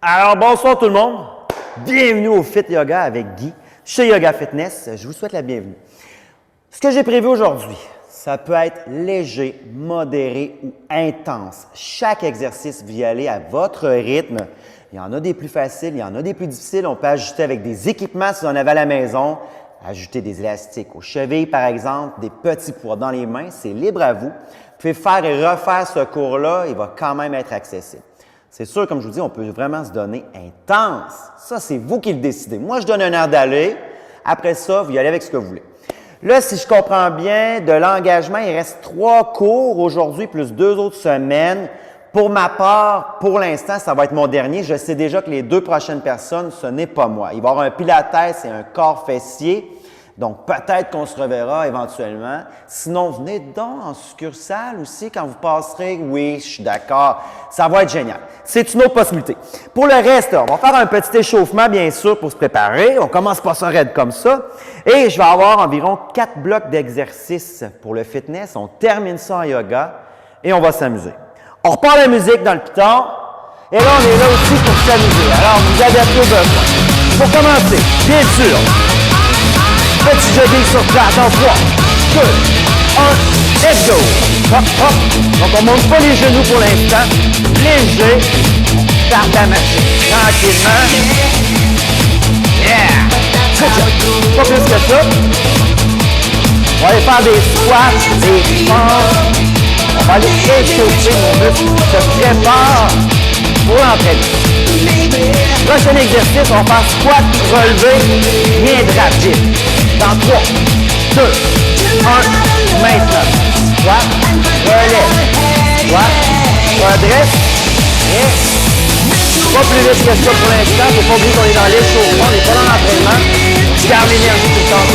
Alors, bonsoir tout le monde. Bienvenue au Fit Yoga avec Guy, chez Yoga Fitness. Je vous souhaite la bienvenue. Ce que j'ai prévu aujourd'hui, ça peut être léger, modéré ou intense. Chaque exercice, vous y allez à votre rythme. Il y en a des plus faciles, il y en a des plus difficiles. On peut ajuster avec des équipements si vous en avez à la maison. Ajouter des élastiques aux chevilles, par exemple, des petits poids dans les mains. C'est libre à vous. Vous pouvez faire et refaire ce cours-là. Il va quand même être accessible. C'est sûr, comme je vous dis, on peut vraiment se donner intense. Ça, c'est vous qui le décidez. Moi, je donne un air d'aller. Après ça, vous y allez avec ce que vous voulez. Là, si je comprends bien, de l'engagement, il reste 3 cours aujourd'hui, plus 2 autres semaines. Pour ma part, pour l'instant, ça va être mon dernier. Je sais déjà que les 2 prochaines personnes, ce n'est pas moi. Il va y avoir un pilates et un corps fessier. Donc, peut-être qu'on se reverra éventuellement. Sinon, venez donc en succursale aussi quand vous passerez. Oui, je suis d'accord. Ça va être génial. C'est une autre possibilité. Pour le reste, on va faire un petit échauffement, bien sûr, pour se préparer. On commence pas ça raide comme ça. Et je vais avoir environ 4 blocs d'exercices pour le fitness. On termine ça en yoga et on va s'amuser. On repart la musique dans le piton. Et là, on est là aussi pour s'amuser. Alors, vous adaptez au besoin. Pour commencer, bien sûr, petit jogging sur place en 3, 2, 1, let's go! Hop, hop. Donc, on ne monte pas les genoux pour l'instant. Léger. On start la machine. Tranquillement. Yeah! Pas plus que ça. On va aller faire des squats, des pompes. On va aller échauffer nos muscles. Se prépare pour l'entraînement. Prochain exercice, on va faire squat, relevé, rien de rapide. Dans 3, 2, 1, maintenant. Squat, relève. Squat, redresse. Et pas plus vite que ça pour l'instant. Il ne faut pas oublier qu'on est dans l'échauffement, on n'est pas dans l'entraînement. Je garde l'énergie tout le temps.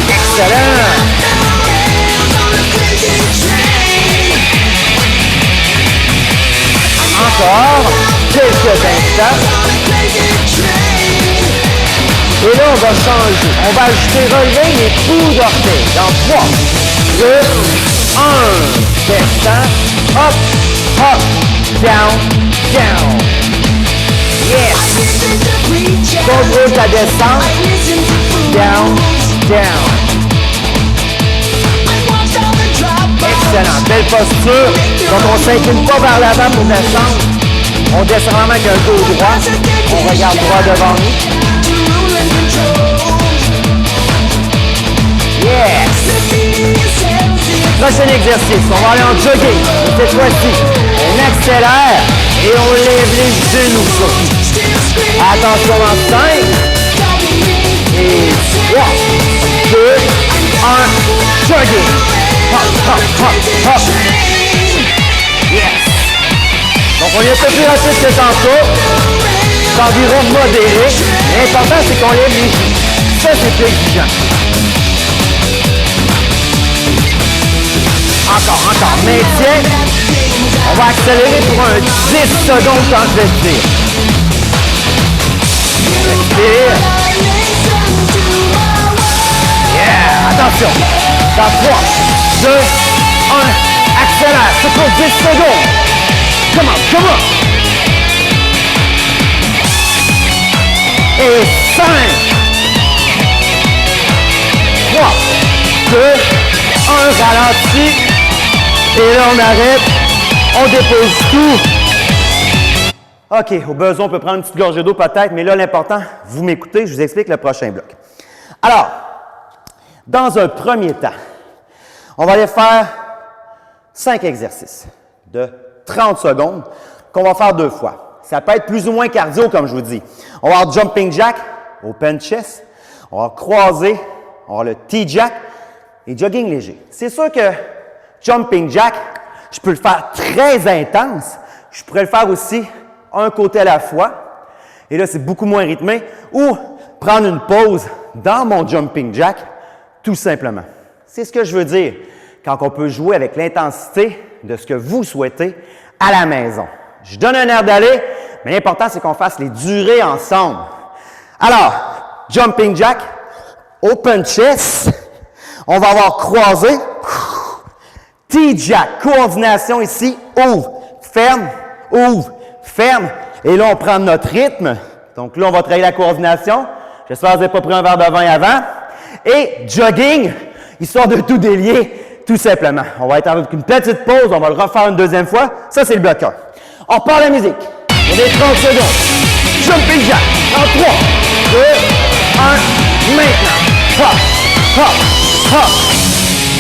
Excellent. Encore quelques instants. Et là, on va changer. On va ajouter relever les coups d'orteil. Dans 3, 2, 1. Descend. Hop, hop. Down, down. Yes. Contrôle ta descente. Down, down. Excellent. Belle posture. Donc, on ne s'incline pas vers l'avant pour descendre. On descend vraiment avec un dos droit. On regarde droit devant nous. Yes! Prochain exercice, on va aller en jogging. Cette fois-ci, on accélère et on lève les genoux surtout. Attention dans 5 et 3, 2, 1, jogging. Hop, hop, hop, hop. Yes! Donc on est un peu plus rapide que tantôt. C'est environ modéré. L'important, c'est qu'on lève les genoux. Ça, c'est plus exigeant. Encore. Maintien. On va accélérer pour un 10 secondes quand je vais te dire. Respire. Yeah! Attention. Dans 3, 2, 1. Accélère. C'est pour 10 secondes. Come on. Et 5, 3, 2, 1, ralentit. Et là, on arrête. On dépose tout. OK, au besoin, on peut prendre une petite gorgée d'eau peut-être, mais là, l'important, vous m'écoutez, je vous explique le prochain bloc. Alors, dans un premier temps, on va aller faire 5 exercices de 30 secondes qu'on va faire 2 fois. Ça peut être plus ou moins cardio, comme je vous dis. On va avoir jumping jack, open chest, on va croiser, on va avoir le T-jack et jogging léger. C'est sûr que jumping jack, je peux le faire très intense. Je pourrais le faire aussi un côté à la fois. Et là, c'est beaucoup moins rythmé. Ou prendre une pause dans mon jumping jack, tout simplement. C'est ce que je veux dire quand on peut jouer avec l'intensité de ce que vous souhaitez à la maison. Je donne un air d'aller, mais l'important, c'est qu'on fasse les durées ensemble. Alors, jumping jack, open chest, on va avoir croisé, T-jack, coordination ici, ouvre, ferme, ouvre, ferme. Et là, on prend notre rythme. Donc là, on va travailler la coordination. J'espère que vous n'avez pas pris un verre de vin avant. Et jogging, histoire de tout délier, tout simplement. On va être avec une petite pause. On va le refaire une deuxième fois. Ça, c'est le bloqueur. On repart la musique. Il y a des 30 secondes. Jumping jack. En 3, 2, 1. Maintenant. Hop, hop, hop.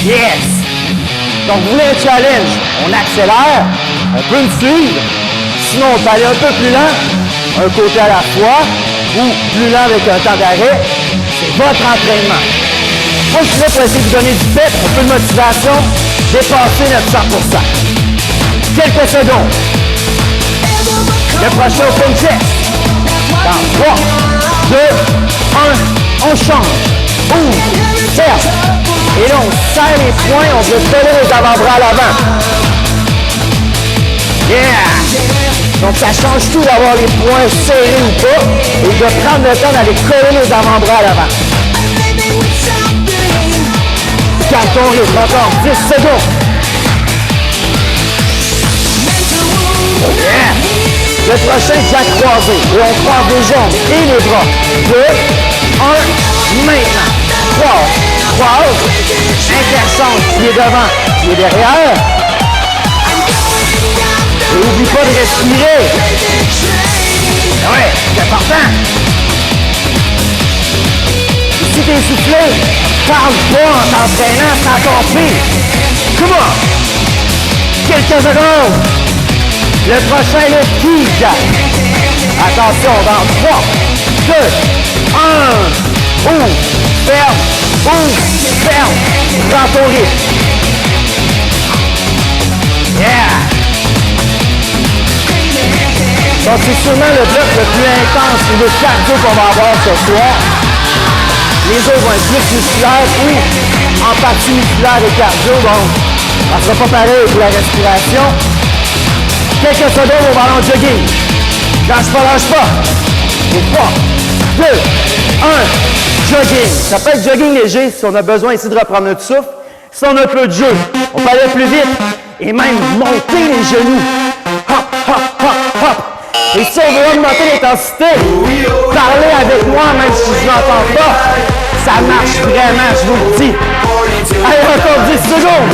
Yes. Donc, vous voulez un challenge? On accélère. On peut me suivre. Sinon, on peut aller un peu plus lent. Un côté à la fois. Ou plus lent avec un temps d'arrêt. C'est votre entraînement. Moi, je suis là pour essayer de vous donner du pep, un peu de motivation, dépasser notre 100%. Quelques secondes. Le prochain open chest. Dans 3, 2, 1, on change. Ouvre, ferme. Et là, on serre les poings, on veut coller les avant-bras à l'avant. Yeah! Donc, ça change tout d'avoir les poings serrés ou pas, et de prendre le temps d'aller coller les avant-bras à l'avant. Calme ton rythme, encore 10 secondes. Yeah! Le prochain, jack croisé. Et on croise les jambes et les bras. 2, 1, maintenant. Croise. Interchange. Pied devant, pied derrière. Et n'oublie pas de respirer. Ouais, c'est important. Et si t'es essoufflé, parle pas en t'entraînant, c'est encore pire. Come on. Quelques secondes. Le prochain, le key jack. Attention, dans 3, 2, 1. Ouvre, ferme. Prends ton rythme. Yeah! Donc, c'est sûrement le bloc le plus intense et le cardio qu'on va avoir ce soir. Les autres vont être plus musculaires, oui, en partie musculaire et cardio, donc ça ne sera pas pareil pour la respiration. Quelques secondes, on va aller en jogging. Lâche pas. Et 3, 2, 1, jogging. Ça peut être jogging léger si on a besoin ici de reprendre notre souffle. Si on a un peu de jeu, on peut aller plus vite et même monter les genoux. Hop. Et si on veut augmenter l'intensité, parlez avec moi même si je n'entends pas. Ça marche vraiment, je vous le dis. Allez, encore 10 secondes.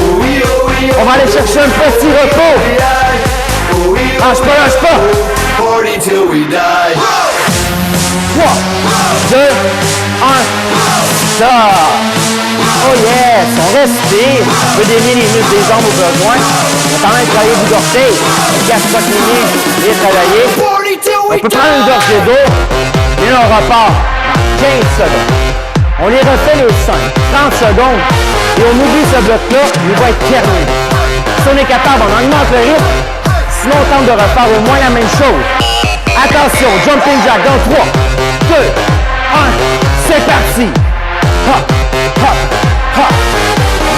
On va aller chercher un petit repos. Lâche pas. 3, 2, 1, ça. Oh yes, on respire. On peut délier les muscles des jambes au besoin. On va quand même travailler du orteil. Le gastrocnémien, bien travaillé. On peut prendre une gorgée d'eau. Et là, on repart dans 15 secondes. On les refait les 5, 30 secondes. Et on oublie ce bloc-là, il va être terminé. Si on est capable, on augmente le rythme. Sinon, on tente de refaire au moins la même chose. Attention, jumping jack dans 3, 2, 1, c'est parti. Hop.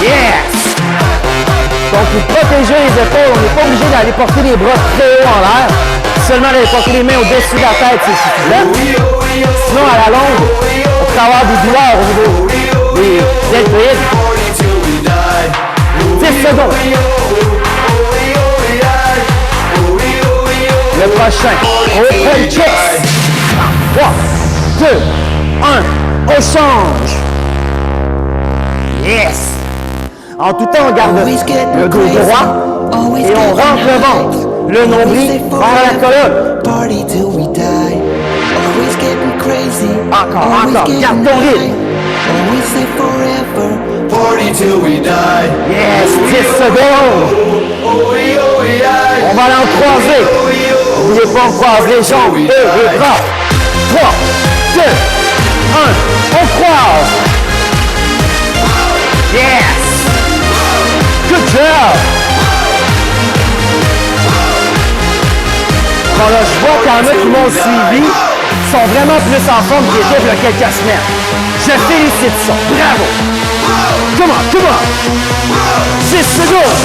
Yes! Donc, pour protéger les épaules, on n'est pas obligé d'aller porter les bras très haut en l'air. Seulement d'aller porter les mains au-dessus de la tête, c'est suffisant. Sinon, à la longue, on peut avoir des douleurs au niveau des deltoïdes. 10 secondes. Le prochain, open chest. 3, 2, 1, on change. Yes! En tout temps, on garde le dos droit et on rentre le ventre, le nombril vers la colonne. Encore, garde ton rythme. Yes, 10 secondes. On va l'en croiser. N'oubliez pas, on croise les jambes et les bras. 3, 2, 1, on croise. Yes! Good job! Bon là, je vois qu'il y en a qui m'ont suivi, qui sont vraiment plus en forme qu'ils étaient il y a quelques semaines. Je félicite ça. Bravo! Come on! 6 secondes!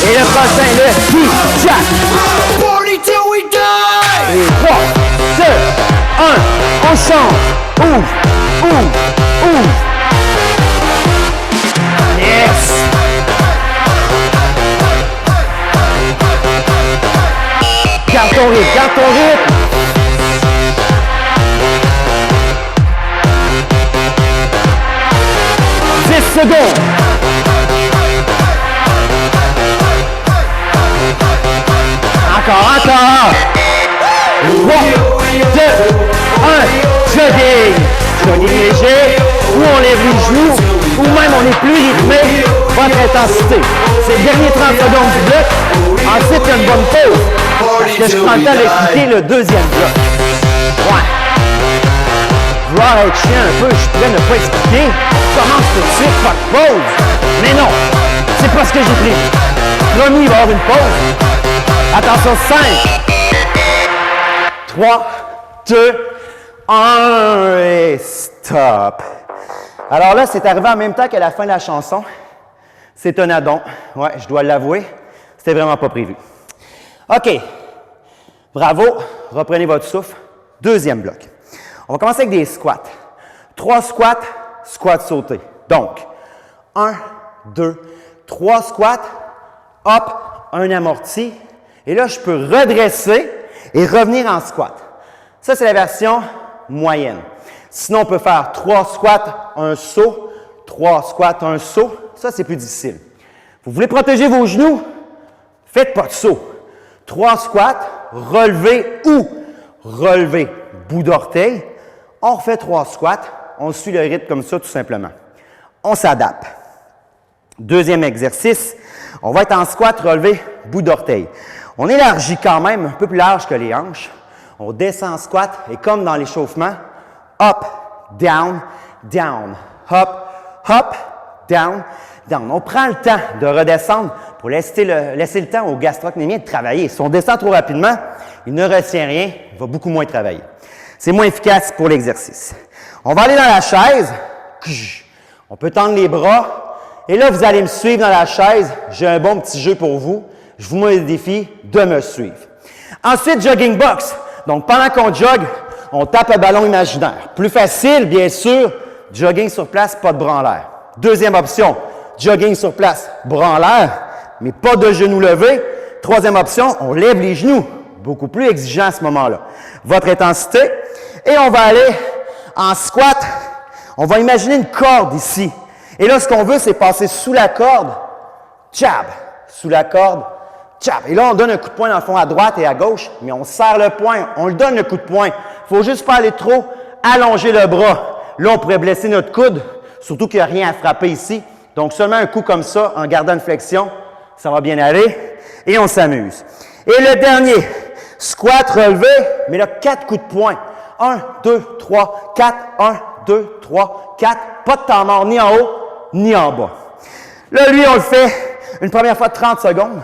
Et le prochain, le key jack. Et 3, 2, 1, on change. Ouvre. Yes! Garde ton rythme, garde ton rythme. 10 secondes. Encore. 3, 2, 1, jogging. Jogging léger, ou on lève les genoux, ou même on est plus rythmé, votre intensité. C'est le dernier 30 secondes du bloc. Ensuite, il y a une bonne pause. Parce que je prends le temps d'expliquer le deuxième bloc. Ouais. Vouloir être chien un peu, je pourrais ne pas expliquer. Commence tout de suite, pas de pause. Mais non, c'est pas ce que j'ai prévu. Promis, il va y avoir une pause. Attention, 5, 3, 2, 1 et stop. Alors là, c'est arrivé en même temps qu'à la fin de la chanson. C'est un addon. Ouais, je dois l'avouer. C'était vraiment pas prévu. OK. Bravo. Reprenez votre souffle. Deuxième bloc. On va commencer avec des squats. 3 squats, squat sauté. Donc, 1, 2, 3 squats, hop, un amorti. Et là, je peux redresser et revenir en squat. Ça, c'est la version moyenne. Sinon, on peut faire 3 squats, un saut, 3 squats, un saut. Ça, c'est plus difficile. Vous voulez protéger vos genoux? Faites pas de saut. 3 squats, relevé ou relevé, bout d'orteil. On refait 3 squats. On suit le rythme comme ça, tout simplement. On s'adapte. Deuxième exercice. On va être en squat, relevé, bout d'orteil. On élargit quand même un peu plus large que les hanches. On descend en squat et comme dans l'échauffement, up, down, down, up, up, down, down. On prend le temps de redescendre pour laisser le temps au gastrocnémien de travailler. Si on descend trop rapidement, il ne retient rien, il va beaucoup moins travailler. C'est moins efficace pour l'exercice. On va aller dans la chaise. On peut tendre les bras. Et là, vous allez me suivre dans la chaise. J'ai un bon petit jeu pour vous. Je vous mets le défi de me suivre. Ensuite, jogging box. Donc, pendant qu'on jogue, on tape un ballon imaginaire. Plus facile, bien sûr, jogging sur place, pas de bras en l'air. Deuxième option, jogging sur place, bras en l'air, mais pas de genoux levés. Troisième option, on lève les genoux. Beaucoup plus exigeant à ce moment-là. Votre intensité. Et on va aller en squat. On va imaginer une corde ici. Et là, ce qu'on veut, c'est passer sous la corde. Jab. Sous la corde. Jab. Et là, on donne un coup de poing dans le fond à droite et à gauche, mais on serre le poing. On le donne le coup de poing. Il ne faut juste pas aller trop allonger le bras. Là, on pourrait blesser notre coude, surtout qu'il n'y a rien à frapper ici. Donc, seulement un coup comme ça, en gardant une flexion, ça va bien aller. Et on s'amuse. Et le dernier, squat relevé, mais là, 4 coups de poing. 1, 2, 3, 4, 1, 2, 3, 4. Pas de temps mort, ni en haut, ni en bas. Là, lui, on le fait une première fois 30 secondes.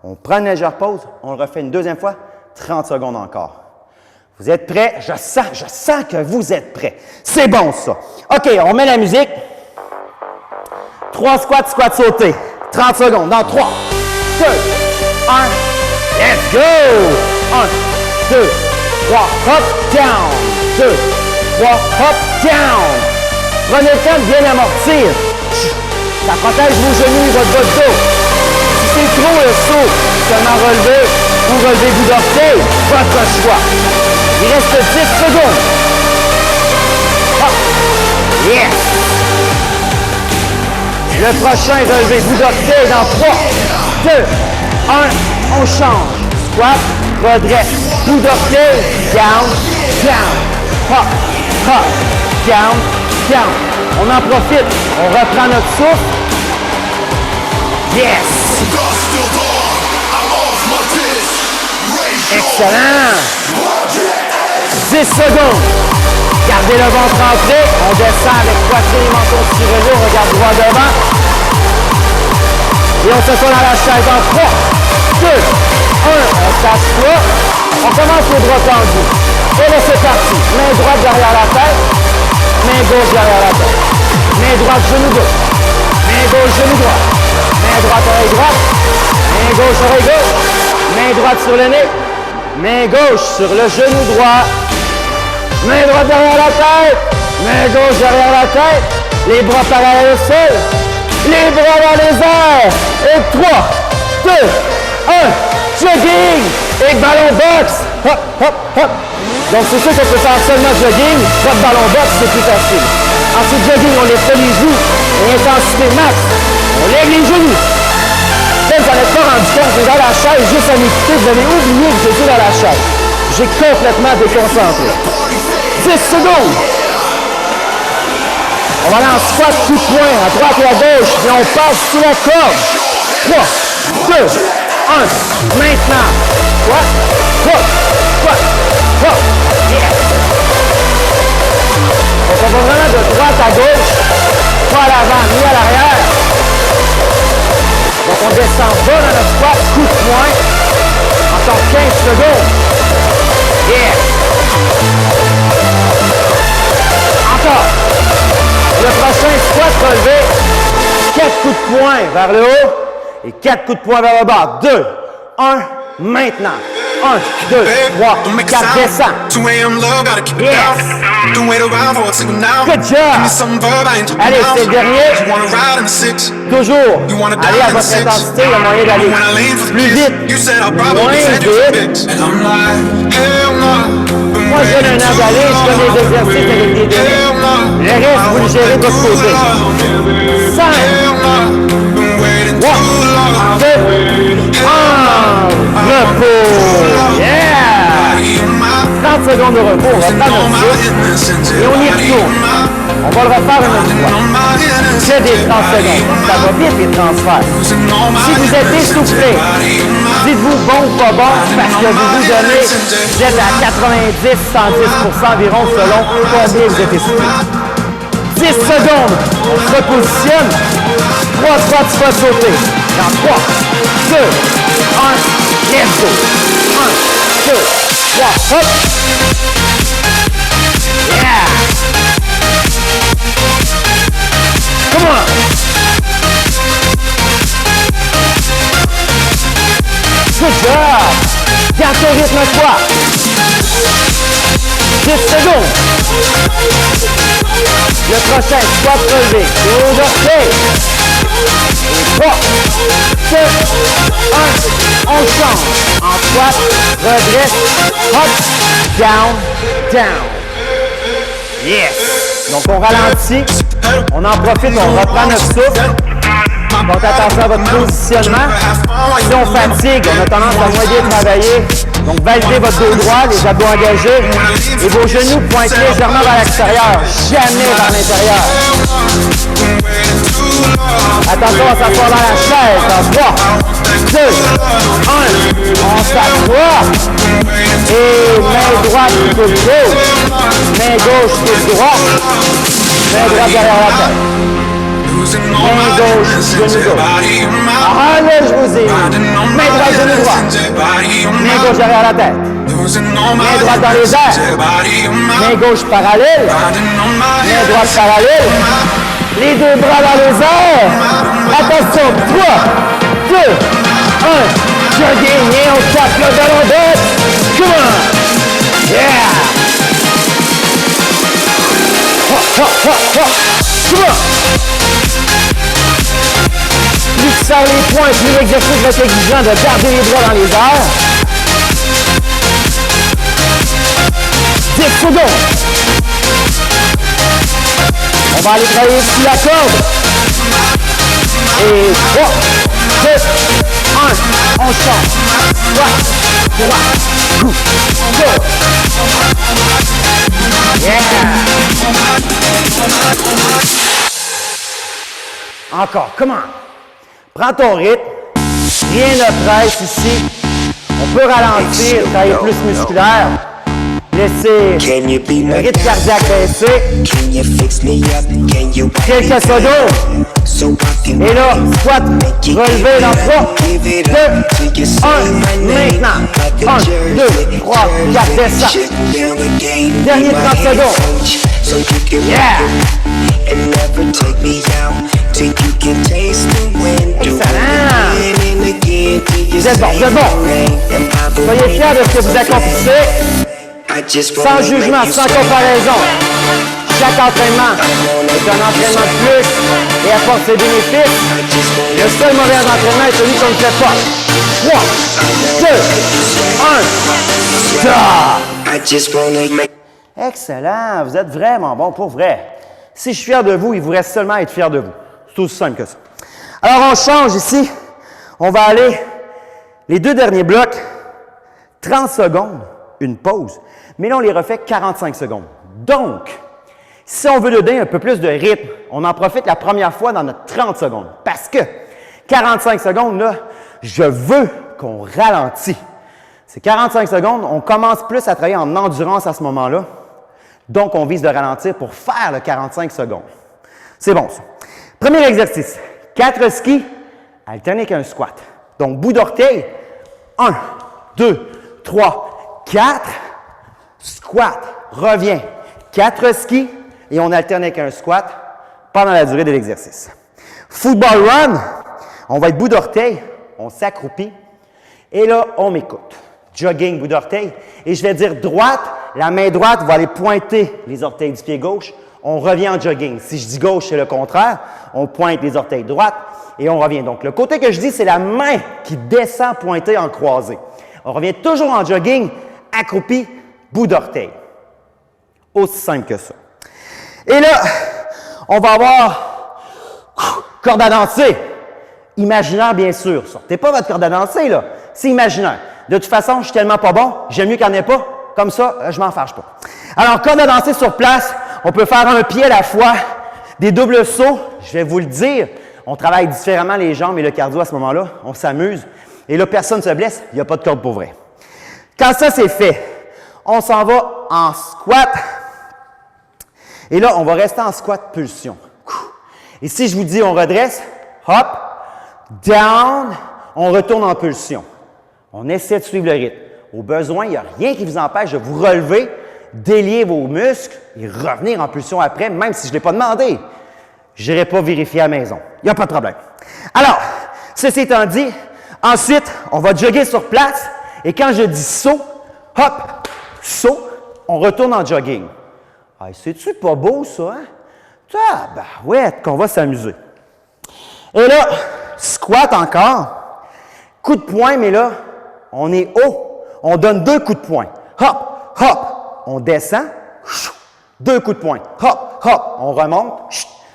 On prend une légère pause. On le refait une deuxième fois, 30 secondes encore. Vous êtes prêts? Je sens que vous êtes prêts. C'est bon, ça. OK, on met la musique. 3 squats, squats sautés. 30 secondes. Dans 3, 2, 1. Let's go! 1, 2, 3, hop, down. 2, 3, hop, down. Prenez le temps de bien amortir. Ça protège vos genoux et votre dos. Si c'est trop le saut, seulement relevé ou relevez-vous d'orteil, votre choix. Il reste 10 secondes. Hop. Yes! Le prochain relevez-vous d'orteil dans 3, 2, 1. On change. Squat, redresse. Bout d'orteil, down, down. Hop, hop, down, down. On en profite. On reprend notre souffle. Yes! Excellent! 10 secondes. Gardez le ventre rentré. On descend avec poitrine et menton tiré. On regarde droit devant. Et on s'assoit dans la chaise en 3, 2, 1. On s'assoit. On commence les bras tendus. Et là, c'est parti. Main droite derrière la tête. Main gauche derrière la tête. Main droite, genou gauche. Main gauche, genou droit. Main droite, oreille droite. Main gauche, oreille gauche. Main droite sur le nez. Main gauche sur le genou droit. Main droite derrière la tête. Main gauche derrière la tête. Les bras parallèles au sol. Les bras dans les airs. Et 3, 2, 1. Jogging. Et ballon box! Hop, hop, hop! Donc c'est sûr qu'on peut faire seulement jogging, pas de ballon box, c'est plus facile. Ensuite, jogging, on lève pas les genoux. Et intensité max, on lève les genoux. Là, vous n'en êtes pas rendu compte, vous êtes dans la chaise, juste à m'écouter, vous avez oublié que j'étais dans la chaise. J'ai complètement déconcentré. 10 secondes. On va aller en squat, coup de poing, à droite et à gauche, et on passe sous la corde. 3, 2, 1. Maintenant. Squat, squat, squat, squat. Yeah. Donc, on va vraiment de droite à gauche, pas à l'avant, ni à l'arrière. Donc, on descend bas dans notre squat, coup de poing. Encore 15 secondes. Yeah. Encore. Le prochain squat relevé, 4 coups de poing vers le haut et 4 coups de poing vers le bas. 2, 1, maintenant. 1, 2, 3, 4, descends. Yes. Good job. Allez, c'est le dernier. Toujours. Allez à votre intensité, il y a moyen d'aller plus vite, moins vite. Moi, je donne un an d'aller, je fais des exercices avec des délais. Le reste, vous le gérez de votre côté. 5, 3, 2, 1, repos. Yeah! 30 secondes de repos, on va prendre notre souffle et on y retourne. On va le refaire une autre fois. C'est des 30 secondes. Ça va vite les transferts. Si vous êtes essoufflé, dites-vous bon ou pas bon, parce que vous vous donnez, vous êtes à 90-110% environ selon combien vous êtes essoufflé. 10 secondes, on se repositionne. 3 squats, tu vas sauter. Dans 3, 2, 1, let's go. 1, 2, 3, hop. Yeah. Come on. Good job. Garde ton rythme à toi. 10 secondes. Le prochain, squat relevé. Overtake. 3, 2, 1. On change. En squat, redresse, hop, down, down. Yes. Donc on ralentit. On en profite, on reprend notre souffle. Donc attention à votre positionnement. Si on fatigue, on a tendance à moins bien travailler. Donc validez votre dos droit, les abdos engagés. Et vos genoux pointent légèrement vers l'extérieur, jamais vers l'intérieur. Attention à s'asseoir dans la chaise. Dans 3, 2, 1. On s'assoit. Et main droite plutôt que gauche. Main gauche plutôt droite. Main droite derrière la tête. Main gauche, genou gauche. Ah là, je vous ai. Main droite, genou droit. Main gauche derrière la tête. Main droite dans les airs. Main gauche parallèle. Main droite parallèle. Les deux bras dans les airs. Attention, 3, 2, 1. Jogging et on tape le ballon box. Come on. Yeah. Come on. Plus tu serres les poings, plus l'exercice va être exigeant de garder les bras dans les airs. 10 secondes. On va aller travailler sous la corde. Et 3, 2, 1. On change. Droite, droite, coup, gauche. Yeah. Encore, come on. Prends ton rythme. Rien ne presse ici. On peut ralentir, travailler plus musculaire. Laissez le rythme cardiaque baisser. Quelques secondes. Et là, squat, relevé dans 3, 2, 1. Maintenant. 1, 2, 3, 4, descends. Dernier 30 secondes. Yeah! Excellent! Vous êtes bon, vous êtes bon. Soyez fiers de ce que vous accomplissez. Sans jugement, sans comparaison. Chaque entraînement est un entraînement de plus et apporte ses bénéfices. Le seul mauvais entraînement est celui qu'on ne fait pas. 3, 2, 1, stop! Excellent, vous êtes vraiment bon pour vrai. Si je suis fier de vous, il vous reste seulement à être fier de vous. C'est aussi simple que ça. Alors, on change ici. On va aller, les deux derniers blocs, 30 secondes, une pause. Mais là, on les refait 45 secondes. Donc, si on veut donner un peu plus de rythme, on en profite la première fois dans notre 30 secondes. Parce que 45 secondes, là, je veux qu'on ralentit. C'est 45 secondes, on commence plus à travailler en endurance à ce moment-là. Donc, on vise de ralentir pour faire le 45 secondes. C'est bon, ça. Premier exercice. 4 skis, alternés avec un squat. Donc, bout d'orteil. 1, 2, 3, 4. Squat. Reviens. 4 skis et on alterne avec un squat pendant la durée de l'exercice. Football run. On va être bout d'orteil. On s'accroupit. Et là, on m'écoute. Jogging, bout d'orteil. Et je vais dire droite. La main droite va aller pointer les orteils du pied gauche. On revient en jogging. Si je dis gauche, c'est le contraire. On pointe les orteils droites et on revient. Donc, le côté que je dis, c'est la main qui descend pointée en croisée. On revient toujours en jogging, accroupi, bout d'orteil. Aussi simple que ça. Et là, on va avoir corde à danser. Imaginaire, bien sûr. Sortez pas votre corde à danser, là. C'est imaginaire. De toute façon, je suis tellement pas bon, j'aime mieux qu'il n'y en ait pas. Comme ça, je m'en fâche pas. Alors, corde à danser sur place, on peut faire un pied à la fois, des doubles sauts. Je vais vous le dire, on travaille différemment les jambes et le cardio à ce moment-là. On s'amuse. Et là, personne ne se blesse, il n'y a pas de corde pour vrai. Quand ça, c'est fait, on s'en va en squat. Et là, on va rester en squat pulsion. Et si je vous dis on redresse, hop, down, on retourne en pulsion. On essaie de suivre le rythme. Au besoin, il n'y a rien qui vous empêche de vous relever, délier vos muscles et revenir en pulsion après, même si je ne l'ai pas demandé. Je n'irai pas vérifier à la maison. Il n'y a pas de problème. Alors, ceci étant dit, ensuite, on va jogger sur place et quand je dis saut, hop, saut, on retourne en jogging. Ah, c'est-tu pas beau, ça, hein? Ah, ben ouais, qu'on va s'amuser. Et là, squat encore. Coup de poing, mais là, on est haut. On donne 2 coups de poing. Hop, hop. On descend. 2 coups de poing. Hop, hop. On remonte.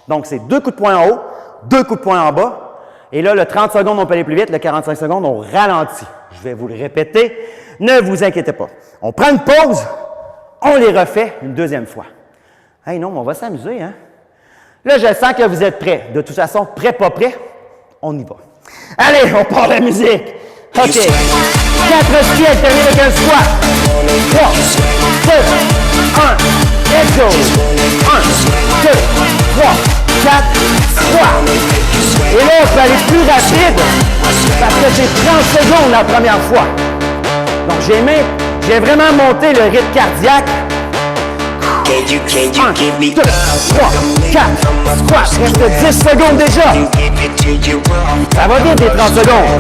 Donc, c'est 2 coups de poing en haut, 2 coups de poing en bas. Et là, le 30 secondes, on peut aller plus vite. Le 45 secondes, on ralentit. Je vais vous le répéter. Ne vous inquiétez pas. On prend une pause. On les refait une deuxième fois. Hey, non, mais on va s'amuser, hein? Là, je sens que vous êtes prêts. De toute façon, prêt, pas prêt, on y va. Allez, on part la musique. OK. 4 skis alternés avec un squat. 3, 2, 1. Let's go. 1, 2, 3, 4, squat. Et là, on peut aller plus rapide parce que c'est 30 secondes la première fois. Donc, j'ai vraiment monté le rythme cardiaque. 1, 2, 3, 4, squat. Reste 10 secondes déjà. Ça va vite les 30 secondes.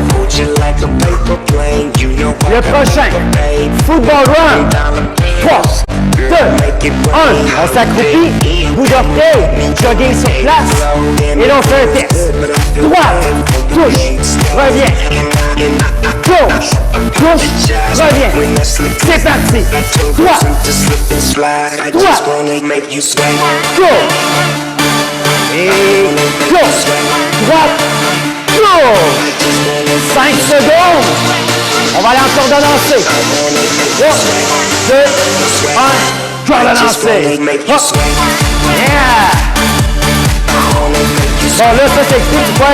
Le prochain, football run. 3, 2, 1. On s'accroupit, bout d'orteil, jogging sur place. Et là, on fait un test. Droite, touche, reviens. Gauche, touche, reviens. C'est parti. Droite, droite, gauche. Et gauche, droite, gauche. 5 secondes. On va aller encore de lancer. 3, 2, 1. Corde à lancer. Hop. Yeah. Bon, là, ça s'explique pourquoi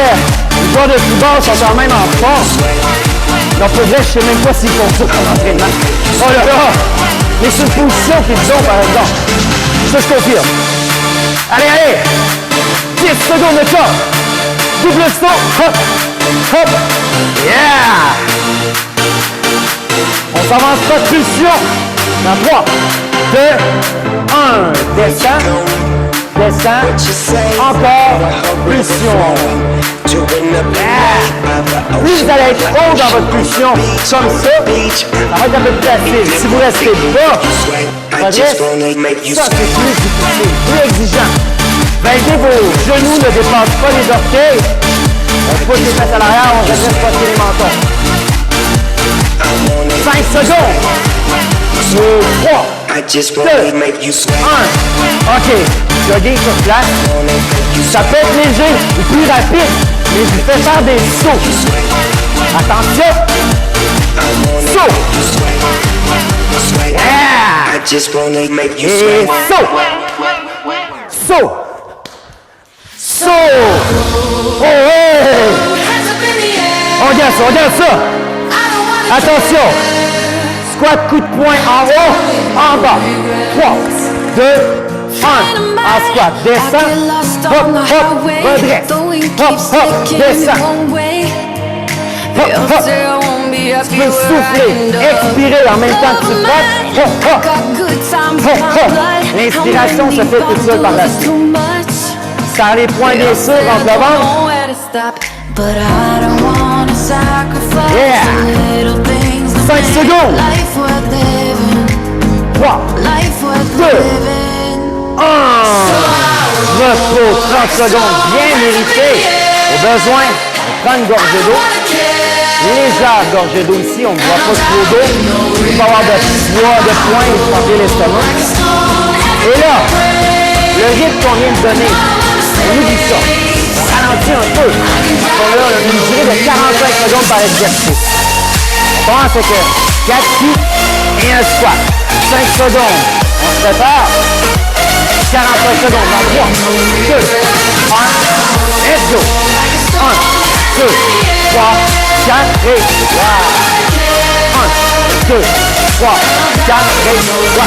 les joueurs de football sont quand même en force. Donc, pour vrai, je ne sais même pas s'ils font ça comme entraînement. Oh là là! Mais c'est une position qu'ils ont, par exemple. Ça, je confirme. Allez, allez! 10 secondes de corde. Double saut. Hop! Hop! Yeah! On s'avance pas de pulsion. Dans 3, 2, 1. Descends. Descends. Encore. Pulsion. Yeah. Plus vous allez être haut dans votre pulsion, comme ça, ça va être un peu plus facile. Si vous restez bas, ça c'est plus difficile, plus exigeant. Validez vos genoux, ne dépassent pas les orteils. On pousse les fesses à l'arrière, on redresse pas les mentons. 5 secondes. 3, 2, 1. OK. Jogging sur place. Ça peut être léger ou plus rapide, mais je vous fais faire des sauts. Attention. Saut. Yeah. Et saut. Saut. Saut. Oh, hey. On regarde ça, regarde ça. Attention. Squat, coup de poing en haut, en bas. 3, 2, 1. En squat. Descends. Hop, hop, redresse. Hop, hop, descends. Hop, hop. Tu peux souffler, expirer en même temps que tu frappes. Hop, hop. Hop, hop. L'inspiration se fait toute seule par la suite. Sans les points bien sûr entre le ventre. Yeah. 5 secondes. 3, 2, 1. Repos, 30 secondes, bien mérité. Au besoin, on prend une gorgée d'eau. Légère gorgée d'eau ici, on ne voit pas trop d'eau. Il ne faut pas avoir de poids, de poing et trembler l'estomac. Et là, le rythme qu'on vient de donner, on oublie ça. On ralentit un peu. On a une durée de 45 secondes par exercice. On pense que 4 coups et un squat. 5 secondes. On se prépare. 45 secondes dans 3, 2, 1. Let's go. 1, 2, 3, 4 et 3. 1, 2, 3, 4 et 3.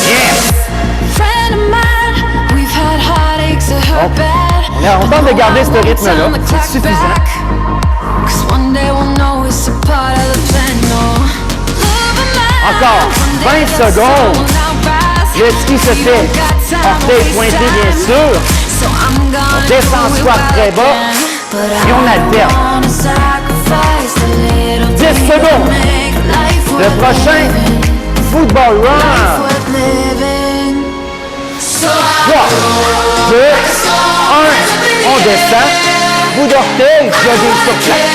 Yes. On tente de garder ce rythme-là. C'est suffisant. Encore 20 secondes. Le ski se fait orteil pointé, bien sûr. On descend squat très bas et on alterne. 10 secondes. Le prochain, football run. 3, 2, 1. On descend. Bout d'orteil, jogging sur place.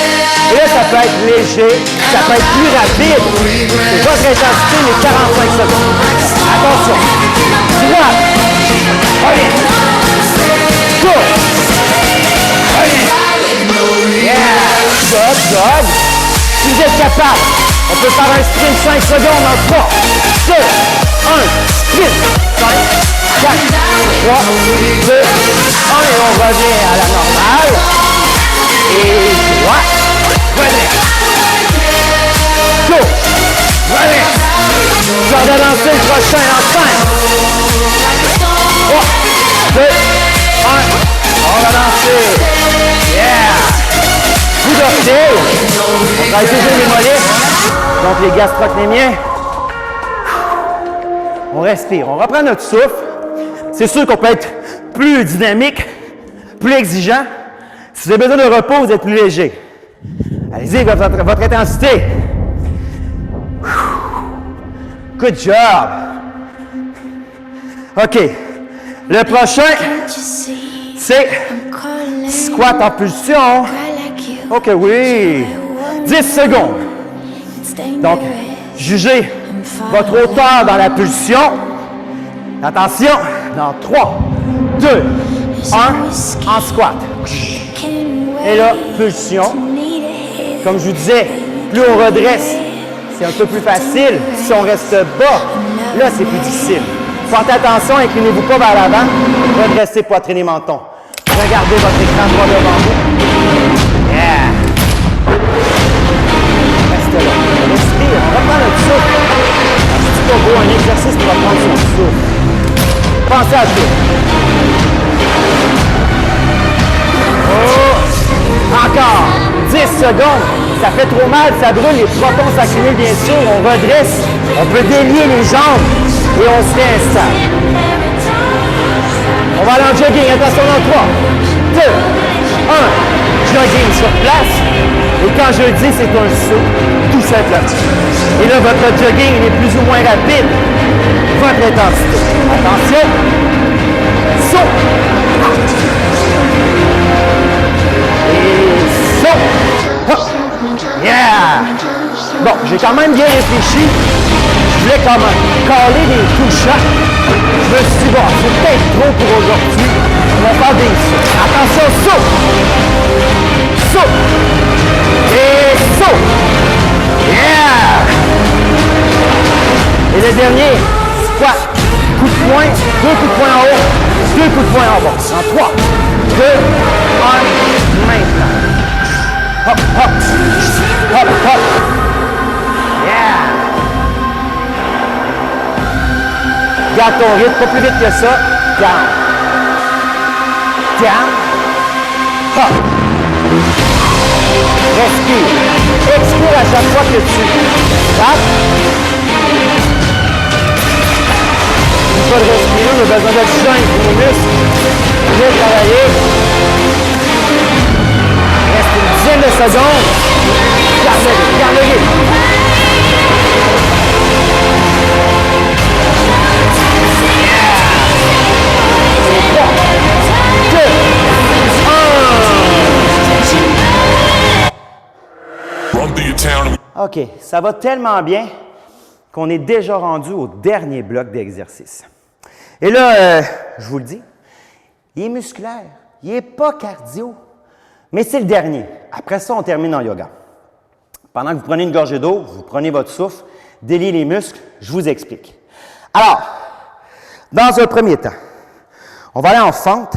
Et là, ça peut être léger, ça peut être plus rapide. C'est votre intensité, mais 45 secondes. Attention. Droite. Allez. Gauche. Allez. Yeah. Jog, jog. Si vous êtes capable, on peut faire un sprint 5 secondes en 3, 2, 1. Sprint. 5, 4, 3, 2, 1. Et on revient à la normale. Et droite. Redresse. Gauche. Redresse. Je vais relancer le prochain en 5. 3, 2, 1. On va lancer. Yeah. Coup d'orteil. On va utiliser les mollets. Donc les gastrocnémiens. On respire. On reprend notre souffle. C'est sûr qu'on peut être plus dynamique, plus exigeant. Si vous avez besoin de repos, vous êtes plus léger. Allez-y, votre intensité. Good job. OK. Le prochain, c'est squat en pulsion. OK, oui. 10 secondes. Donc, jugez votre hauteur dans la pulsion. Attention, dans 3, 2, 1, en squat. Et là, pulsion. Comme je vous disais, plus on redresse, c'est un peu plus facile. Si on reste bas, là, c'est plus difficile. Faites attention, inclinez-vous pas vers l'avant. Redressez poitrine et menton. Regardez votre écran droit devant vous. Yeah! Reste là. Respire. On reprend notre souffle. Un petit topo, un exercice pour reprendre son souffle. Pensez à tout. Oh! Encore 10 secondes. Ça fait trop mal, ça brûle, les protons s'accumulent bien sûr. On redresse, on peut délier les jambes et on se réinstalle. On va aller en jogging. Attention dans 3, 2, 1. Jogging sur place. Et quand je dis, c'est un saut, tout simplement. Et là, votre jogging il est plus ou moins rapide. Votre intensité. Attention. Saut. Et saut. Hop. Yeah! Bon, j'ai quand même bien réfléchi. Je voulais quand même caler des touches. Je me suis dit, bon, c'est peut-être trop pour aujourd'hui. On va faire des sauts. Attention, saut! Saut! Et saut! Yeah! Et le dernier, squat. Coup de poing, 2 coups de poing en haut, 2 coups de poing en bas. En 3, 2, 1, maintenant. Hop, hop, hop, hop. Yeah! Garde ton rythme, pas plus vite que ça. Down. Down. Hop. Respire. Expire à chaque fois que tu tapes. Pas de respirer, on a besoin d'oxygène pour nos muscles. Bien travailler. Reste une dizaine de secondes. Garde-le, garde-le. 3, 2, 1. OK, ça va tellement bien qu'on est déjà rendu au dernier bloc d'exercice. Et là, je vous le dis, il est musculaire, il n'est pas cardio, mais c'est le dernier. Après ça, on termine en yoga. Pendant que vous prenez une gorgée d'eau, vous prenez votre souffle, déliez les muscles, je vous explique. Alors, dans un premier temps, on va aller en fente.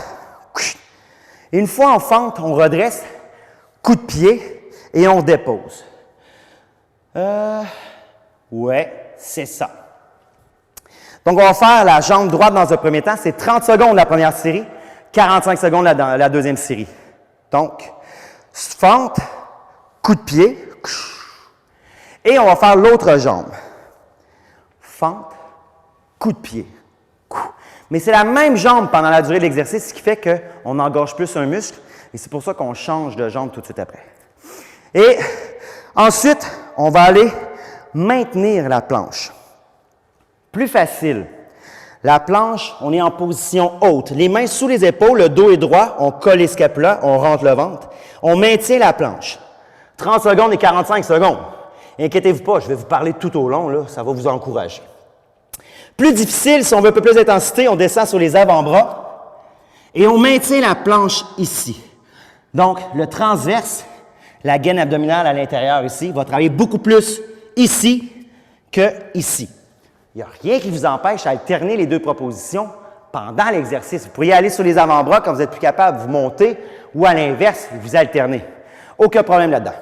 Et une fois en fente, on redresse, coup de pied et on dépose. Ouais, c'est ça. Donc, on va faire la jambe droite dans un premier temps. C'est 30 secondes la première série, 45 secondes la deuxième série. Donc, fente, coup de pied, et on va faire l'autre jambe. Fente, coup de pied. Mais c'est la même jambe pendant la durée de l'exercice, ce qui fait qu'on engorge plus un muscle, et c'est pour ça qu'on change de jambe tout de suite après. Et ensuite, on va aller maintenir la planche. Plus facile. La planche, on est en position haute. Les mains sous les épaules, le dos est droit, on colle les scapulas, on rentre le ventre. On maintient la planche. 30 secondes et 45 secondes. Inquiétez-vous pas, je vais vous parler tout au long, là, ça va vous encourager. Plus difficile, si on veut un peu plus d'intensité, on descend sur les avant-bras et on maintient la planche ici. Donc, le transverse, la gaine abdominale à l'intérieur ici, va travailler beaucoup plus ici que ici. Il n'y a rien qui vous empêche d'alterner les deux propositions pendant l'exercice. Vous pourriez aller sur les avant-bras quand vous n'êtes plus capable, vous montez, ou à l'inverse, vous alternez. Aucun problème là-dedans.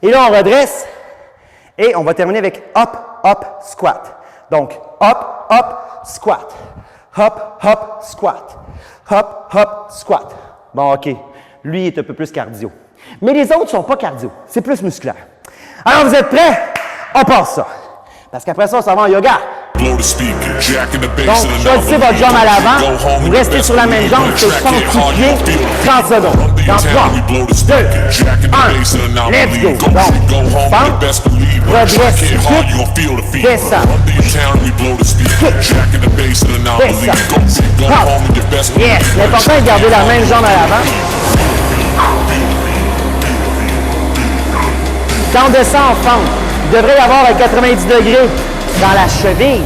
Et là, on redresse et on va terminer avec hop, hop, squat. Donc, hop, hop, squat. Hop, hop, squat. Hop, hop, squat. Bon, OK. Lui, il est un peu plus cardio. Mais les autres ne sont pas cardio. C'est plus musculaire. Alors, vous êtes prêts? On passe ça. Parce qu'après ça, on s'en va en yoga. Donc, choisissez votre jambe à l'avant. Vous restez sur la même jambe. C'est 30 coups de pied, 30 secondes. Dans 3, 2, 1, let's go. Donc, fente, redresse ici, descend. Descend. Hop. Yes. L'important est de garder la même jambe à l'avant. Quand on descend en fente, il devrait y avoir un 90 degrés dans la cheville,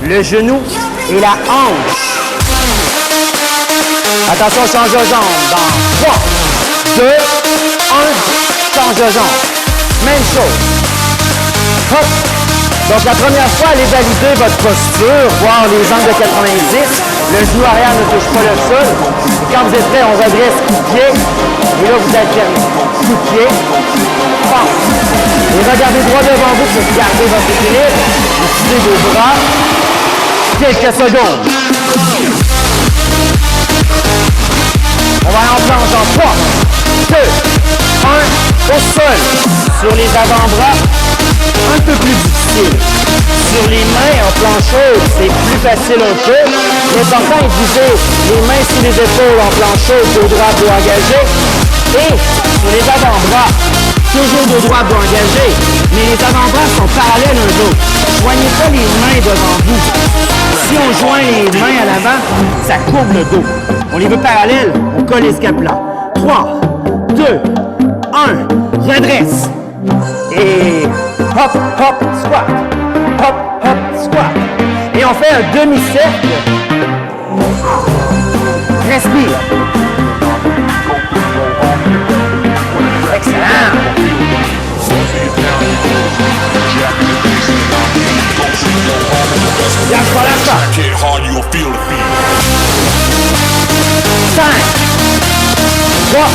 le genou et la hanche. Attention, change de jambe. Dans 3, 2, 1, change de jambe. Même chose. Hop. Donc, la première fois, allez valider votre posture, voir les angles de 90. Le genou arrière ne touche pas le sol. Et quand vous êtes prêt, on redresse coup de pied. Et là, vous alternez. Coup de pied. Fente. Et regardez droit devant vous pour garder votre équilibre. Utilisez vos bras. Quelques secondes. On va aller en planche en 3, 2, 1, au sol. Sur les avant-bras, un peu plus difficile. Sur les mains en planche haute, c'est plus facile un peu. L'important est de viser les mains sous les épaules en planche haute, dos droit, dos engagé. Et sur les avant-bras, toujours dos droit, dos engagé, mais les avant-bras sont parallèles l'un l'autre. Joignez pas les mains devant vous. Si on joint les mains à l'avant, ça courbe le dos. On les veut parallèles, on colle les scapulas. 3, 2, 1, redresse. Et hop, hop, squat. Hop, hop, squat. Et on fait un demi-cercle. Respire. Excellent. Lâche pas, lâche pas. 5, 3,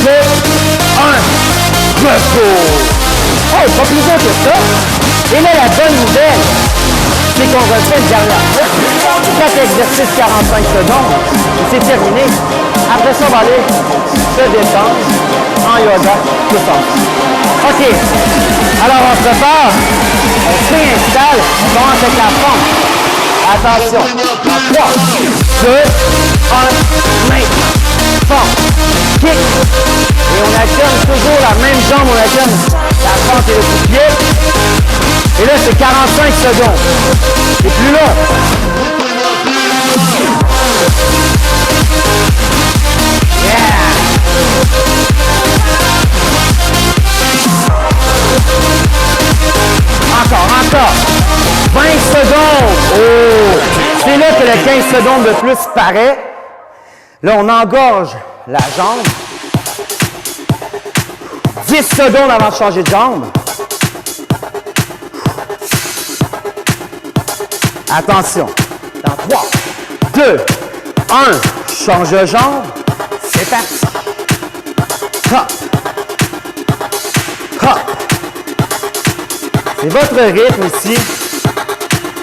2, 1. Repos. Oh, pas plus dur que ça. Et là, la bonne nouvelle, c'est qu'on refait une dernière fois. 4 exercices, 45 secondes. Et c'est terminé. Après ça, on va aller se détendre en yoga tout ensemble. OK. Alors, on se prépare. On s'installe. On commence avec la pompe. Attention. 3, 2, 1, maintenant. Pompe. Kick. Et on alterne toujours la même jambe. On alterne la pente et le coup de pied. Et là, c'est 45 secondes. C'est plus long. Yeah! Encore. 20 secondes. Oh! C'est là que le 15 secondes de plus paraît. Là, on engorge la jambe. 10 secondes avant de changer de jambe. Attention. Dans 3, 2, 1. Change de jambe. C'est parti. Hop. Hop. C'est votre rythme ici.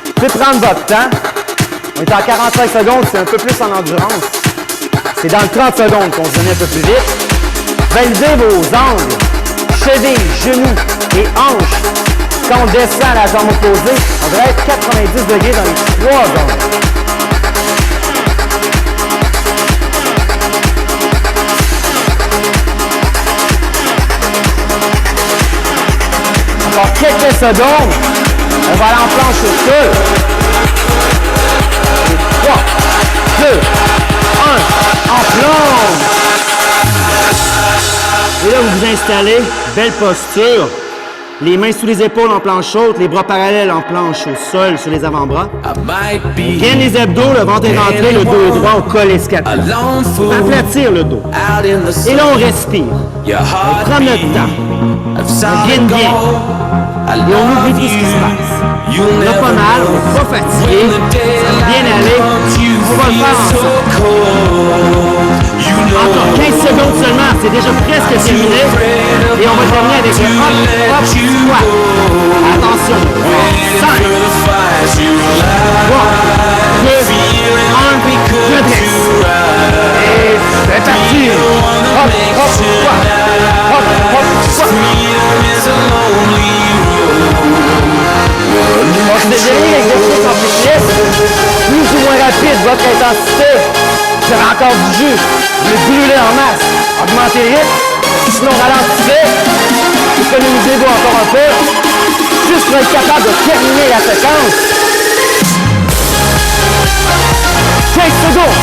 Vous pouvez prendre votre temps. On est en 45 secondes, c'est un peu plus en endurance. C'est dans le 30 secondes qu'on se donne un peu plus vite. Validez vos angles, chevilles, genoux et hanches. Quand on descend à la jambe opposée, on devrait être 90 degrés dans les 3 jambes. Encore quelques secondes. On va aller en planche au sol. 3, 2, 1, en planche. Et là, vous vous installez, belle posture. Les mains sous les épaules en planche haute, les bras parallèles en planche au sol sur les avant-bras. Gaine les abdos, le ventre est rentré, le dos est droit, on colle les scapula. Aplatir le dos. Et là, on respire. On prend notre temps. On gaine bien. Et on oublie tout ce qui se passe. On n'a pas mal, on n'est pas fatigué. Ça va bien aller. On va le faire ensemble. Encore 15 secondes seulement, c'est déjà presque terminé. Et on va terminer avec le hop, hop, squat. Attention. 5, 3, 2, 1, redresse. Et c'est parti. Hop, hop, squat. Hop, hop, squat. On se définit l'exercice en fitness. Plus ou moins rapide, votre intensité. Vous avez encore du jus. Vous le brûlez en masse. Augmentez le rythme. Sinon, ralentissez. Économisez-vous encore un peu. Juste pour être capable de terminer la séquence. 15 secondes.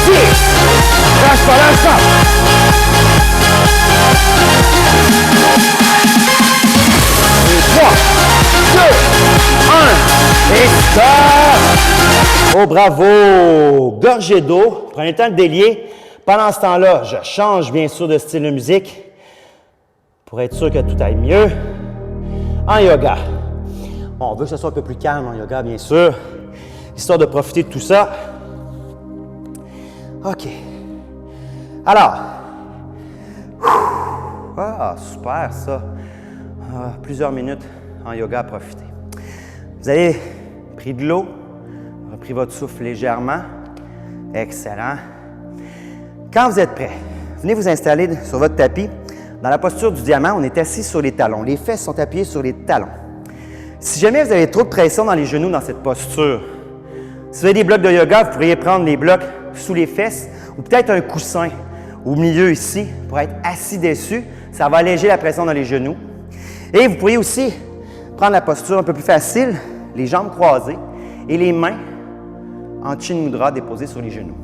10. Lâche pas, lâche pas. 3, 2, 1, et stop! Oh, bravo! Gorgée d'eau. Prenez le temps de délier. Pendant ce temps-là, je change bien sûr de style de musique pour être sûr que tout aille mieux. En yoga. On veut que ce soit un peu plus calme en yoga, bien sûr, histoire de profiter de tout ça. OK. Alors. Ah, super ça. Plusieurs minutes en yoga à profiter. Vous avez pris de l'eau, repris votre souffle légèrement. Excellent. Quand vous êtes prêt, venez vous installer sur votre tapis. Dans la posture du diamant, on est assis sur les talons. Les fesses sont appuyées sur les talons. Si jamais vous avez trop de pression dans les genoux dans cette posture, si vous avez des blocs de yoga, vous pourriez prendre les blocs sous les fesses ou peut-être un coussin au milieu ici pour être assis dessus. Ça va alléger la pression dans les genoux. Et vous pourriez aussi prendre la posture un peu plus facile, les jambes croisées et les mains en Chin Mudra déposées sur les genoux.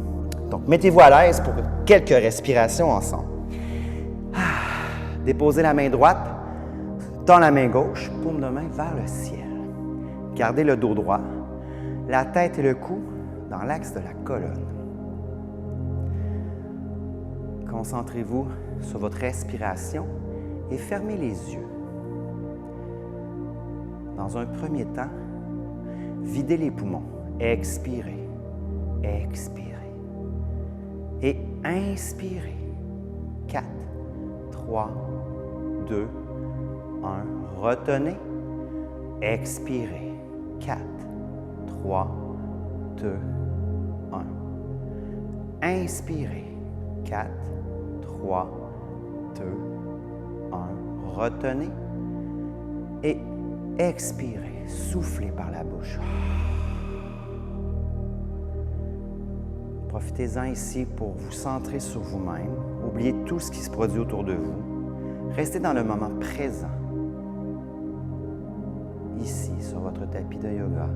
Donc, mettez-vous à l'aise pour quelques respirations ensemble. Déposez la main droite, tends la main gauche, paume de main vers le ciel. Gardez le dos droit, la tête et le cou dans l'axe de la colonne. Concentrez-vous sur votre respiration et fermez les yeux. Dans un premier temps, videz les poumons. Expirez, expirez. Et inspirez. 4, 3, 2, 1. Retenez. Expirez. 4, 3, 2, 1. Inspirez. 4, 3, 2, 1. Retenez. Et expirez. Soufflez par la bouche. Profitez-en ici pour vous centrer sur vous-même. Oubliez tout ce qui se produit autour de vous. Restez dans le moment présent. Ici, sur votre tapis de yoga.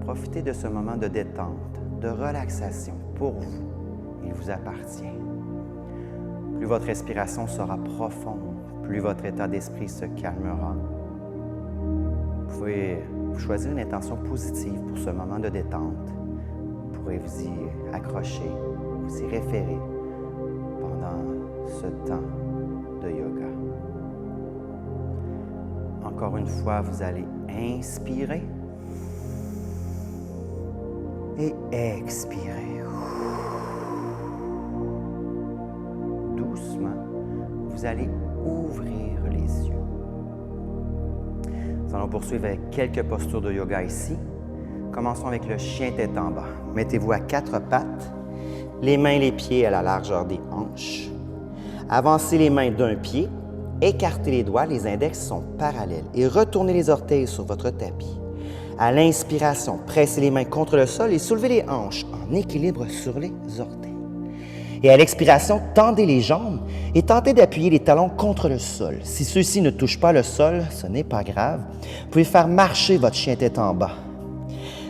Profitez de ce moment de détente, de relaxation pour vous. Il vous appartient. Plus votre respiration sera profonde, plus votre état d'esprit se calmera. Vous pouvez choisir une intention positive pour ce moment de détente. Vous pourrez vous y accrocher, vous y référer pendant ce temps de yoga. Encore une fois, vous allez inspirer et expirer. Doucement, vous allez ouvrir les yeux. Nous allons poursuivre avec quelques postures de yoga ici. Commençons avec le chien tête en bas. Mettez-vous à 4 pattes, les mains et les pieds à la largeur des hanches. Avancez les mains d'un pied, écartez les doigts, les index sont parallèles et retournez les orteils sur votre tapis. À l'inspiration, pressez les mains contre le sol et soulevez les hanches en équilibre sur les orteils. Et à l'expiration, tendez les jambes et tentez d'appuyer les talons contre le sol. Si ceux-ci ne touchent pas le sol, ce n'est pas grave. Vous pouvez faire marcher votre chien tête en bas.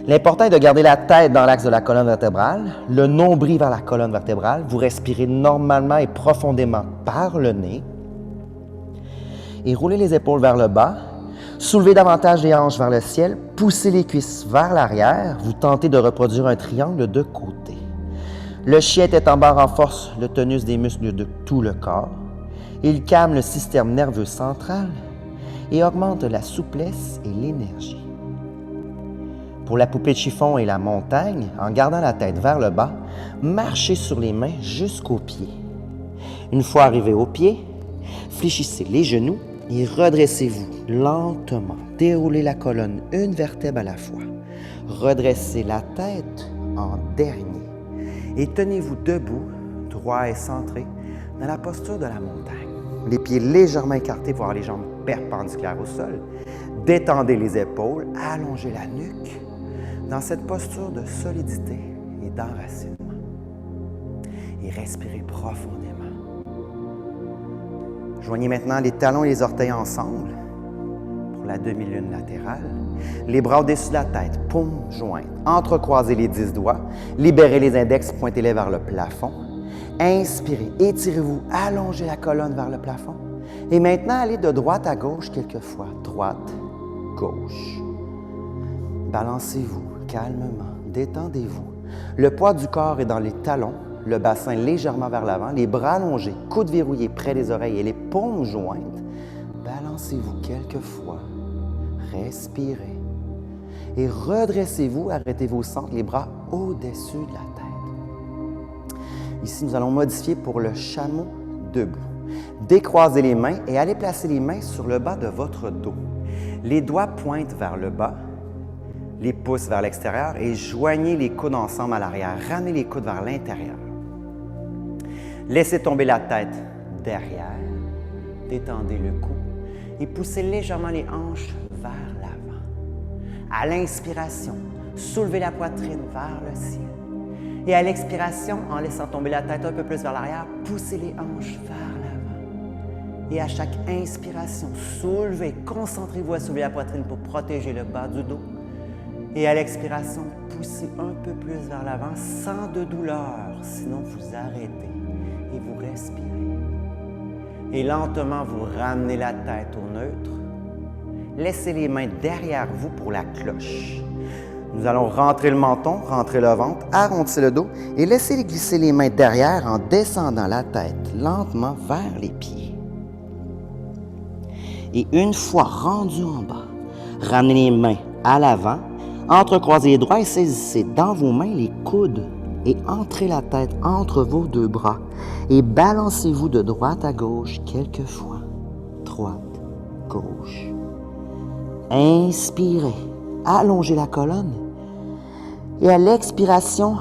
L'important est de garder la tête dans l'axe de la colonne vertébrale, le nombril vers la colonne vertébrale. Vous respirez normalement et profondément par le nez. Et roulez les épaules vers le bas. Soulevez davantage les hanches vers le ciel. Poussez les cuisses vers l'arrière. Vous tentez de reproduire un triangle de côté. Le chien tête en bas renforce le tonus des muscles de tout le corps. Il calme le système nerveux central et augmente la souplesse et l'énergie. Pour la poupée de chiffon et la montagne, en gardant la tête vers le bas, marchez sur les mains jusqu'aux pieds. Une fois arrivé aux pieds, fléchissez les genoux et redressez-vous lentement. Déroulez la colonne une vertèbre à la fois. Redressez la tête en dernier. Et tenez-vous debout, droit et centré, dans la posture de la montagne. Les pieds légèrement écartés pour avoir les jambes perpendiculaires au sol. Détendez les épaules, allongez la nuque dans cette posture de solidité et d'enracinement. Et respirez profondément. Joignez maintenant les talons et les orteils ensemble pour la demi-lune latérale. Les bras au-dessus de la tête, paumes jointes. Entrecroisez les 10 doigts. Libérez les index, pointez-les vers le plafond. Inspirez, étirez-vous, allongez la colonne vers le plafond. Et maintenant, allez de droite à gauche quelques fois. Droite, gauche. Balancez-vous calmement, détendez-vous. Le poids du corps est dans les talons, le bassin légèrement vers l'avant, les bras allongés, coudes verrouillés près des oreilles et les paumes jointes. Balancez-vous quelques fois. Respirez. Et redressez-vous, arrêtez-vous au centre, les bras au-dessus de la tête. Ici, nous allons modifier pour le chameau debout. Décroisez les mains et allez placer les mains sur le bas de votre dos. Les doigts pointent vers le bas, les pouces vers l'extérieur et joignez les coudes ensemble à l'arrière. Ramenez les coudes vers l'intérieur. Laissez tomber la tête derrière. Détendez le cou et poussez légèrement les hanches vers l'avant. À l'inspiration, soulevez la poitrine vers le ciel. Et à l'expiration, en laissant tomber la tête un peu plus vers l'arrière, poussez les hanches vers l'avant. Et à chaque inspiration, soulevez, concentrez-vous à soulever la poitrine pour protéger le bas du dos. Et à l'expiration, poussez un peu plus vers l'avant sans de douleur, sinon vous arrêtez et vous respirez. Et lentement, vous ramenez la tête au neutre. Laissez les mains derrière vous pour la cloche. Nous allons rentrer le menton, rentrer le ventre, arrondir le dos et laisser glisser les mains derrière en descendant la tête lentement vers les pieds. Et une fois rendu en bas, ramenez les mains à l'avant, entrecroisez les doigts et saisissez dans vos mains les coudes et entrez la tête entre vos deux bras et balancez-vous de droite à gauche quelques fois. Droite, gauche. Inspirez, allongez la colonne et à l'expiration,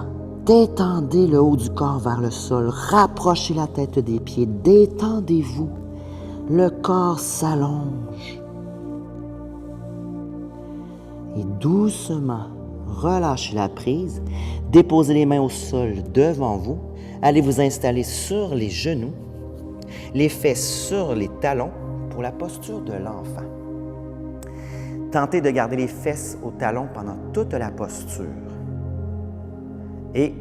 détendez le haut du corps vers le sol, rapprochez la tête des pieds, détendez-vous. Le corps s'allonge. Et doucement, relâchez la prise, déposez les mains au sol devant vous, allez vous installer sur les genoux, les fesses sur les talons pour la posture de l'enfant. Tentez de garder les fesses au talon pendant toute la posture. Et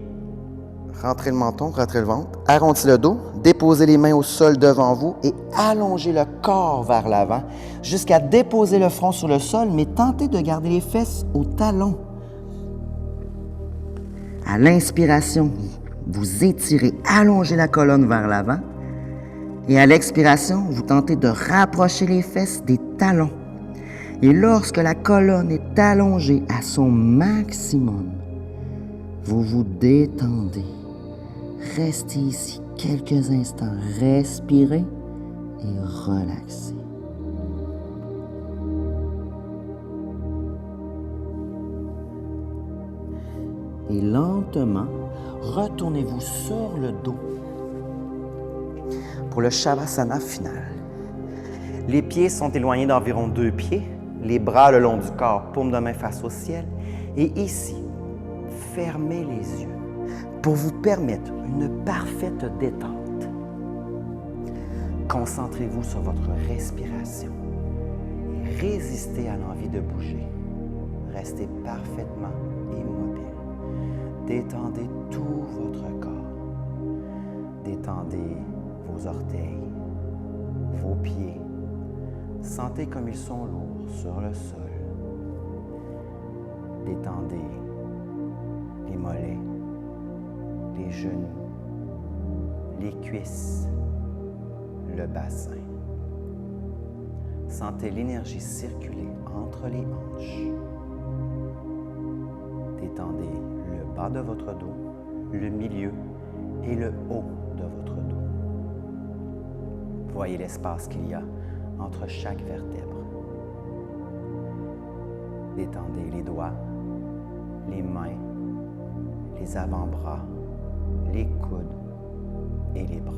rentrez le menton, rentrez le ventre, arrondissez le dos, déposez les mains au sol devant vous et allongez le corps vers l'avant jusqu'à déposer le front sur le sol, mais tentez de garder les fesses au talon. À l'inspiration, vous étirez, allongez la colonne vers l'avant et à l'expiration, vous tentez de rapprocher les fesses des talons. Et lorsque la colonne est allongée à son maximum, vous vous détendez. Restez ici quelques instants, respirez et relaxez. Et lentement, retournez-vous sur le dos pour le Shavasana final. Les pieds sont éloignés d'environ 2 pieds, les bras le long du corps, paume de main face au ciel. Et ici, fermez les yeux pour vous permettre une parfaite détente. Concentrez-vous sur votre respiration et résistez à l'envie de bouger. Restez parfaitement immobile. Détendez tout votre corps. Détendez vos orteils, vos pieds. Sentez comme ils sont lourds sur le sol. Détendez les mollets, les genoux, les cuisses, le bassin. Sentez l'énergie circuler entre les hanches. Détendez le bas de votre dos, le milieu et le haut de votre dos. Voyez l'espace qu'il y a entre chaque vertèbre. Détendez les doigts, les mains, les avant-bras, les coudes et les bras.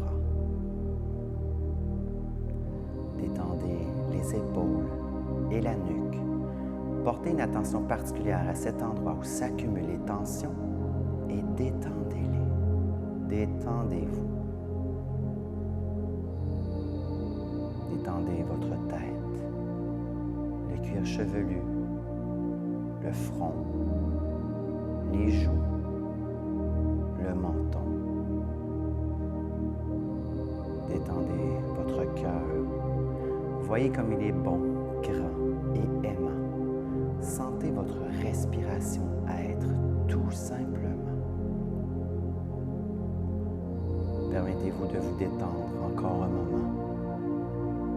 Détendez les épaules et la nuque. Portez une attention particulière à cet endroit où s'accumulent les tensions et détendez-les. Détendez-vous. Détendez votre tête, le cuir chevelu, le front, les joues, le menton. Détendez votre cœur. Voyez comme il est bon, grand et aimant. Sentez votre respiration à être tout simplement. Permettez-vous de vous détendre encore un moment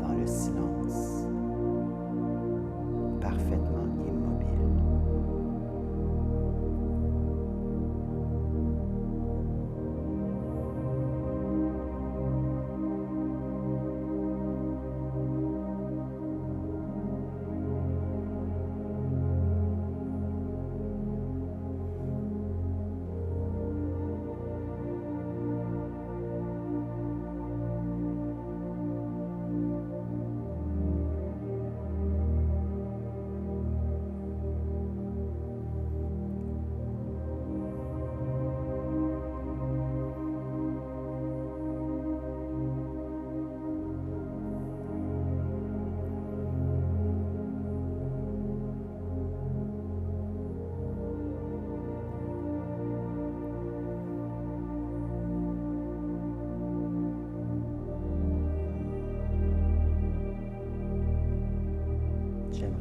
dans le silence, parfaitement immobile.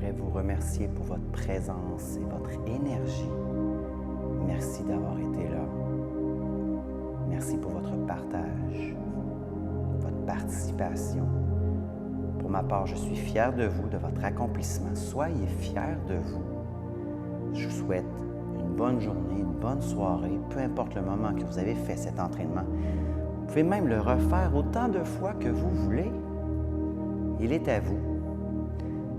j'aimerais vous remercier pour votre présence et votre énergie. Merci d'avoir été là. Merci pour votre partage, votre participation. Pour ma part, je suis fier de vous, de votre accomplissement. Soyez fiers de vous. Je vous souhaite une bonne journée, une bonne soirée, peu importe le moment que vous avez fait cet entraînement. Vous pouvez même le refaire autant de fois que vous voulez. Il est à vous.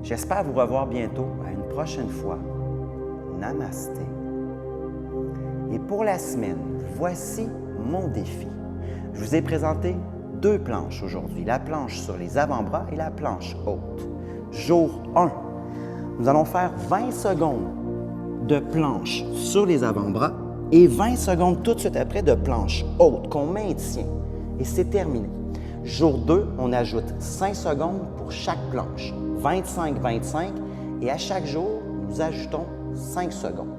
J'espère vous revoir bientôt à une prochaine fois. Namasté. Et pour la semaine, voici mon défi. Je vous ai présenté 2 planches aujourd'hui, la planche sur les avant-bras et la planche haute. Jour 1, nous allons faire 20 secondes de planche sur les avant-bras et 20 secondes tout de suite après de planche haute qu'on maintient. Et c'est terminé. Jour 2, on ajoute 5 secondes pour chaque planche, 25-25, et à chaque jour, nous ajoutons 5 secondes.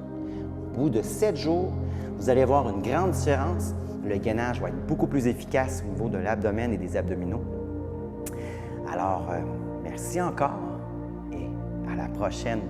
Au bout de 7 jours, vous allez voir une grande différence. Le gainage va être beaucoup plus efficace au niveau de l'abdomen et des abdominaux. Alors, merci encore et à la prochaine.